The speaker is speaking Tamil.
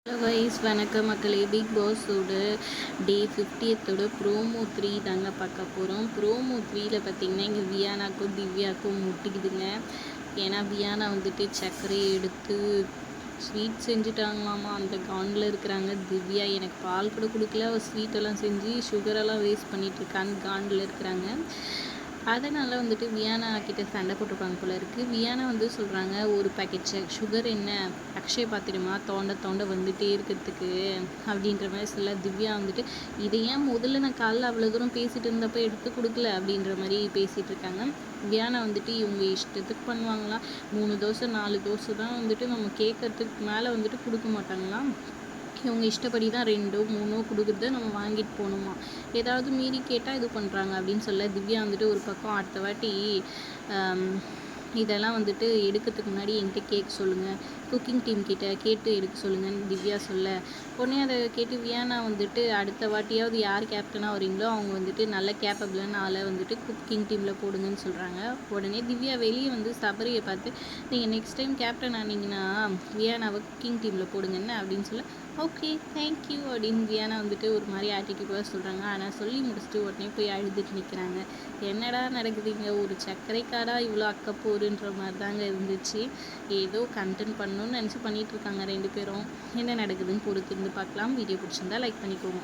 ஹலோ கைஸ், வணக்கம் மக்களே. பிக் பாஸோட டே 50th ப்ரோமோ 3 தாங்க பார்க்க போகிறோம். ப்ரோமோ 3ல பார்த்தீங்கன்னா இங்கே வியானாக்கும் திவ்யாவுக்கும் முட்டிக்குதுங்க. ஏன்னா வியானா வந்துட்டு சர்க்கரையை எடுத்து ஸ்வீட் செஞ்சுட்டாங்களாமா. அந்த காண்டில் இருக்கிறாங்க. திவ்யா எனக்கு பால் கூட கொடுக்கல, ஸ்வீட்டெல்லாம் செஞ்சு சுகரெல்லாம் வேஸ்ட் பண்ணிகிட்ருக்கான்னு காண்டில் இருக்கிறாங்க. அதனால் வந்துட்டு வியானா கிட்ட சண்டை போட்டிருப்பாங்க போல இருக்குது. வியானா வந்து சொல்கிறாங்க, ஒரு பேக்கெட் சுகர் என்ன அக்ஷய் பாத்திரமா தோண்ட தோண்ட வந்துகிட்டே இருக்கிறதுக்கு அப்படின்ற மாதிரி சொல்ல, திவ்யா வந்துட்டு இதை ஏன் முதல்ல நான் காலைல அவ்வளோ தூரம் பேசிகிட்டு இருந்தப்போ எடுத்து கொடுக்கல அப்படின்ற மாதிரி பேசிகிட்டு இருக்காங்க. வியானா வந்துட்டு இவங்க இஷ்டத்துக்கு பண்ணுவாங்களாம். 3 தோசை 4 தோசை தான் வந்துட்டு நம்ம கேட்கறதுக்கு மேலே வந்துட்டு கொடுக்க மாட்டாங்களாம். இவங்க இஷ்டப்படி தான் 2 3 கொடுக்குறத நம்ம வாங்கிட்டு போகணுமா. ஏதாவது மீறி கேட்டால் இது பண்ணுறாங்க அப்படின்னு சொல்ல, திவ்யா வந்துட்டு ஒரு பக்கம் அடுத்த வாட்டி இதெல்லாம் வந்துட்டு எடுக்கிறதுக்கு முன்னாடி என்கிட்ட கேட்க சொல்லுங்கள், குக்கிங் டீம் கிட்ட கேட்டு எடுக்க சொல்லுங்கன்னு திவ்யா சொல்ல, உடனே அதை கேட்டு வியானா வந்துட்டு அடுத்த வாட்டியாவது யார் கேப்டனாக வரீங்களோ அவங்க வந்துட்டு நல்ல கேப்பபிளான ஆளை வந்துட்டு குக்கிங் டீமில் போடுங்கன்னு சொல்கிறாங்க. உடனே திவ்யா வெளியே வந்து சபரியை பார்த்து, நீங்கள் நெக்ஸ்ட் டைம் கேப்டன் ஆனீங்கன்னா வியானாவை குக்கிங் டீமில் போடுங்கன்னு அப்படின்னு சொல்ல, ஓகே தேங்க்யூ அப்படின்னு வியானா வந்துட்டு ஒரு மாதிரி ஆட்டிடியூடாக சொல்கிறாங்க. ஆனால் சொல்லி முடிச்சுட்டு உடனே போய் அழுதுட்டு நிற்கிறாங்க. என்னடா நடக்குதுங்க, ஒரு சர்க்கரைக்காரா இவ்வளோ அக்கப்போருன்ற மாதிரி தாங்க இருந்துச்சு. ஏதோ கண்டென்ட் பண்ணணும்னு நினச்சி பண்ணிகிட்ருக்காங்க 2 பேரும். என்ன நடக்குதுன்னு பொறுத்திருந்து பார்க்கலாம். வீடியோ பிடிச்சிருந்தா லைக் பண்ணிக்கோங்க.